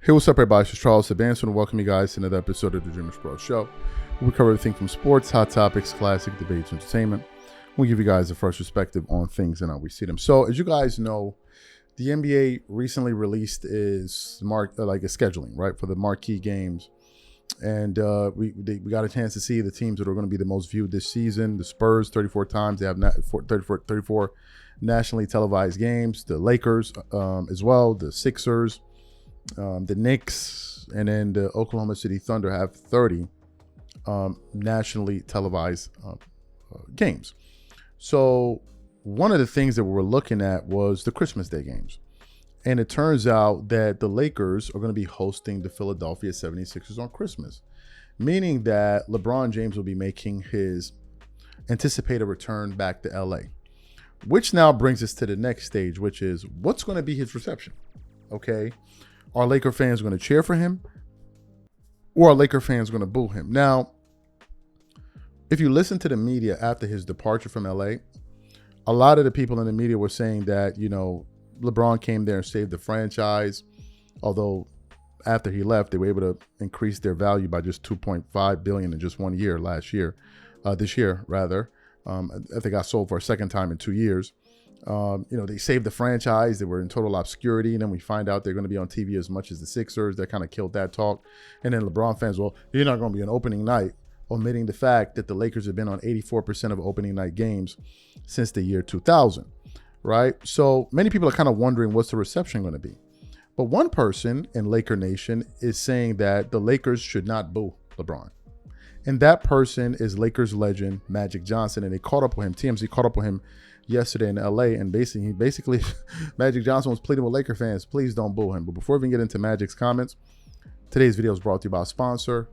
Hey, what's up, everybody? It's Charles Advance, and welcome you guys to another episode of the DREAMERSPRO show. We cover everything from sports, hot topics, classic debates, entertainment. We give you guys a fresh perspective on things and how we see them. So, as you guys know, the NBA recently released a scheduling, right, for the marquee games, and we got a chance to see the teams that are going to be the most viewed this season. The Spurs, 34 times. They have 34 nationally televised games. The Lakers as well. The Sixers. The Knicks, and then the Oklahoma City Thunder have 30 nationally televised games. So one of the things that we were looking at was the Christmas Day games. And it turns out that the Lakers are going to be hosting the Philadelphia 76ers on Christmas, meaning that LeBron James will be making his anticipated return back to LA, which now brings us to the next stage, which is what's going to be his reception, okay? Are Laker fans going to cheer for him, or are Laker fans going to boo him? Now, if you listen to the media after his departure from LA, a lot of the people in the media were saying that, you know, LeBron came there and saved the franchise. Although after he left, they were able to increase their value by just $2.5 billion in just 1 year this year rather. They got sold for a second time in 2 years. They saved the franchise. They were in total obscurity. And then we find out they're going to be on TV as much as the Sixers. That kind of killed that talk. And then LeBron fans, well, you're not going to be an opening night, omitting the fact that the Lakers have been on 84% of opening night games since the year 2000, right? So many people are kind of wondering what's the reception going to be. But one person in Laker Nation is saying that the Lakers should not boo LeBron. And that person is Lakers legend Magic Johnson. And they caught up with him. TMZ caught up with him yesterday in LA, and basically Magic Johnson was pleading with Laker fans, please don't boo him. But before we get into Magic's comments, today's video is brought to you by our sponsor,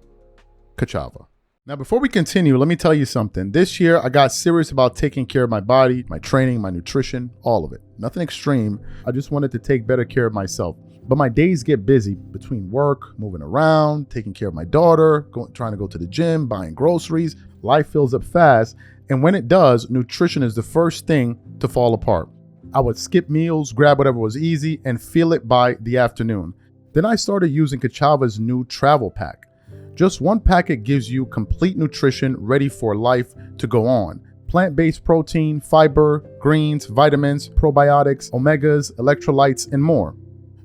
Kachava. Now, before we continue, let me tell you something. This year, I got serious about taking care of my body, my training, my nutrition, all of it. Nothing extreme. I just wanted to take better care of myself. But my days get busy between work, moving around, taking care of my daughter, trying to go to the gym, buying groceries. Life fills up fast. And when it does, nutrition is the first thing to fall apart. I would skip meals, grab whatever was easy, and feel it by the afternoon. Then I started using Kachava's new travel pack. Just one packet gives you complete nutrition ready for life to go on. Plant-based protein, fiber, greens, vitamins, probiotics, omegas, electrolytes, and more.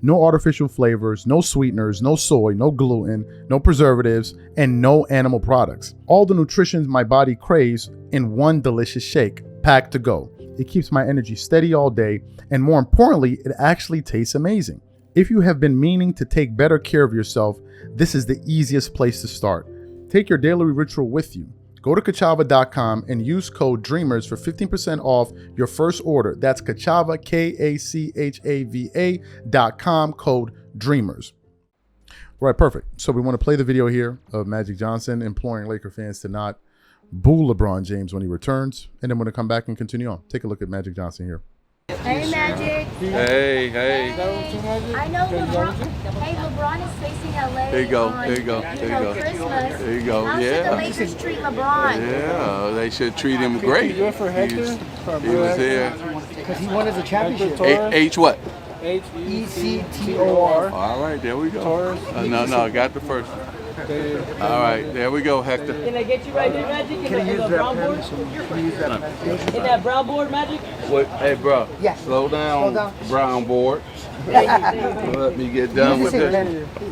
No artificial flavors, no sweeteners, no soy, no gluten, no preservatives, and no animal products. All the nutrition my body craves in one delicious shake, packed to go. It keeps my energy steady all day, and more importantly, it actually tastes amazing. If you have been meaning to take better care of yourself, this is the easiest place to start. Take your daily ritual with you. Go to Kachava.com and use code DREAMERS for 15% off your first order. That's Kachava, Kachava.com, code DREAMERS. All right, perfect. So we want to play the video here of Magic Johnson imploring Laker fans to not boo LeBron James when he returns. And then we're going to come back and continue on. Take a look at Magic Johnson here. Hey, Magic. Hey. I know LeBron is facing LA. There you go. On, Christmas. There you go. How should the Lakers treat LeBron? Yeah, they should treat him great. Did you do it for Hector? He was here. Because he wanted the championship. H what? H-E-C-T-O-R. All right, there we go. Taurus. No, I got the first. All right, there we go, Hector. Can I get you right there, Magic? Can you use that brown pen? board? Can you use that pen? In that brown board, Magic? What? Hey, bro. Yes. Slow down. Brown board. Thank you. Let me get done with this.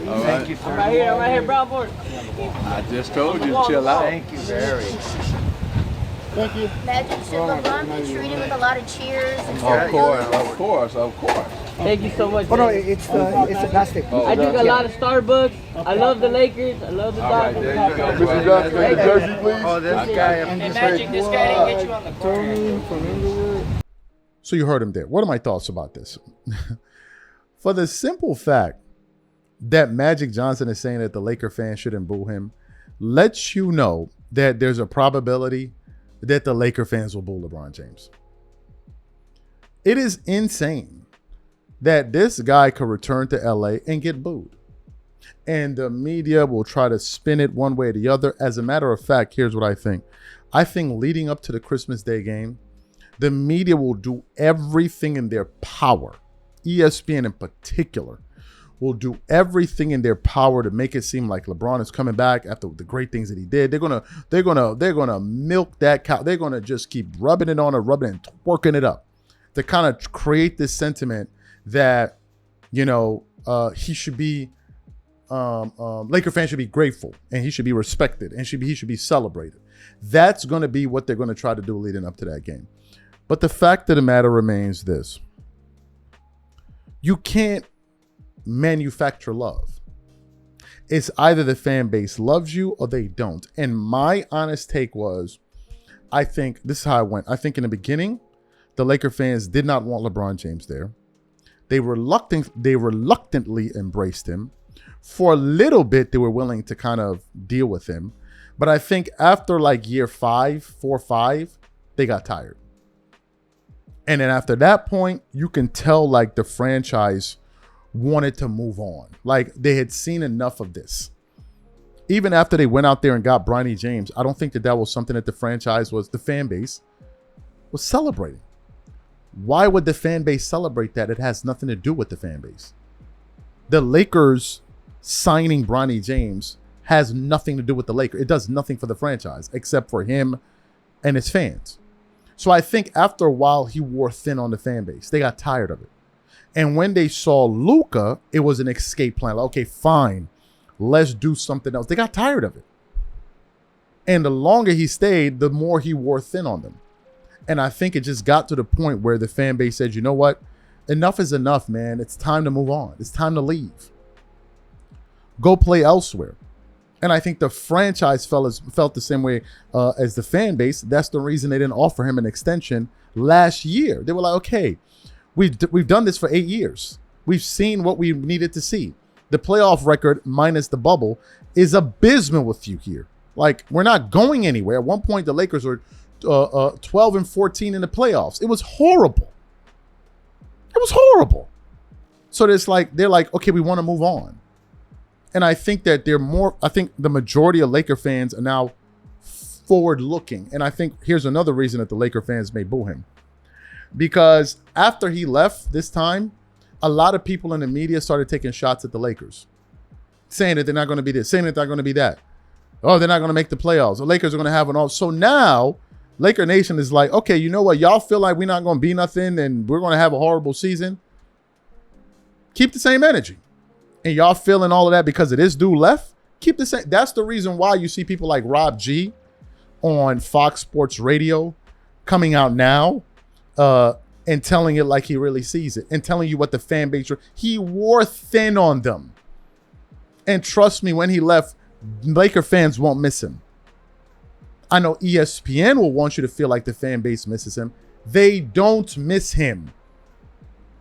All right. Thank you, sir. I'm right here, brown board. I just told you to chill out. Thank you very. Thank you. Magic, should LeBron be treated with a lot of cheers? And Of course. Thank you so much. Oh no, man. it's the plastic. I drink a lot of Starbucks. I love the Lakers. I love the All right, Dodgers. there you go. Mr. Johnson, take the jersey, please. Oh, this guy. And Magic, this guy didn't get you on the card. So you heard him there. What are my thoughts about this? For the simple fact that Magic Johnson is saying that the Laker fans shouldn't boo him, lets you know that there's a probability that the Laker fans will boo LeBron James. It is insane that this guy could return to LA and get booed. And the media will try to spin it one way or the other. As a matter of fact, here's what I think. I think leading up to the Christmas Day game, the media will do everything in their power, ESPN in particular, will do everything in their power to make it seem like LeBron is coming back after the great things that he did. They're gonna milk that cow. They're gonna just keep rubbing it on and rubbing it and twerking it up to kind of create this sentiment that, you know, he should be, Laker fans should be grateful and he should be respected and he should be celebrated. That's going to be what they're going to try to do leading up to that game. But the fact of the matter remains this: you can't manufacture love. It's either the fan base loves you or they don't. And my honest take was, I think this is how it went. I think in the beginning, the Laker fans did not want LeBron James there. They reluctantly embraced him. For a little bit, they were willing to kind of deal with him. But I think after like year 4 or 5, they got tired. And then after that point, you can tell like the franchise wanted to move on. Like they had seen enough of this. Even after they went out there and got Bronny James, I don't think that was something that the fan base was celebrating. Why would the fan base celebrate that? It has nothing to do with the fan base. The Lakers signing Bronny James has nothing to do with the Lakers. It does nothing for the franchise except for him and his fans. So I think after a while, he wore thin on the fan base. They got tired of it. And when they saw Luka, it was an escape plan. Like, okay, fine, let's do something else. They got tired of it. And the longer he stayed, the more he wore thin on them. And I think it just got to the point where the fan base said, you know what? Enough is enough, man. It's time to move on. It's time to leave. Go play elsewhere. And I think the franchise felt the same way as the fan base. That's the reason they didn't offer him an extension last year. They were like, okay, we've done this for 8 years. We've seen what we needed to see. The playoff record minus the bubble is abysmal with you here. Like, we're not going anywhere. At one point, the Lakers were 12-14 in the playoffs. It was horrible. It was horrible. So they're like, okay, we want to move on. And I think that I think the majority of Laker fans are now forward looking. And I think here's another reason that the Laker fans may boo him. Because after he left this time, a lot of people in the media started taking shots at the Lakers, saying that they're not going to be this, saying that they're going to be that. Oh, they're not going to make the playoffs. The Lakers are going to have an all. So now Laker Nation is like, okay, you know what? Y'all feel like we're not going to be nothing and we're going to have a horrible season. Keep the same energy. And y'all feeling all of that because of this dude left? Keep the same. That's the reason why you see people like Rob G on Fox Sports Radio coming out now and telling it like he really sees it and telling you what the fan base. He wore thin on them. And trust me, when he left, Laker fans won't miss him. I know ESPN will want you to feel like the fan base misses him. They don't miss him.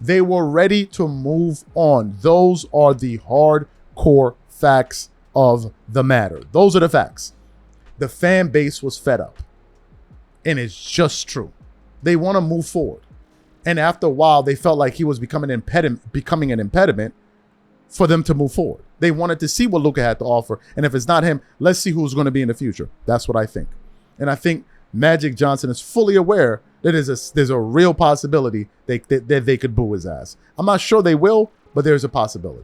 They were ready to move on. Those are the hardcore facts of the matter. Those are the facts. The fan base was fed up. And it's just true. They want to move forward. And after a while, they felt like he was becoming an impediment for them to move forward. They wanted to see what Luka had to offer. And if it's not him, let's see who's going to be in the future. That's what I think. And I think Magic Johnson is fully aware that there's a real possibility that they could boo his ass. I'm not sure they will, but there's a possibility.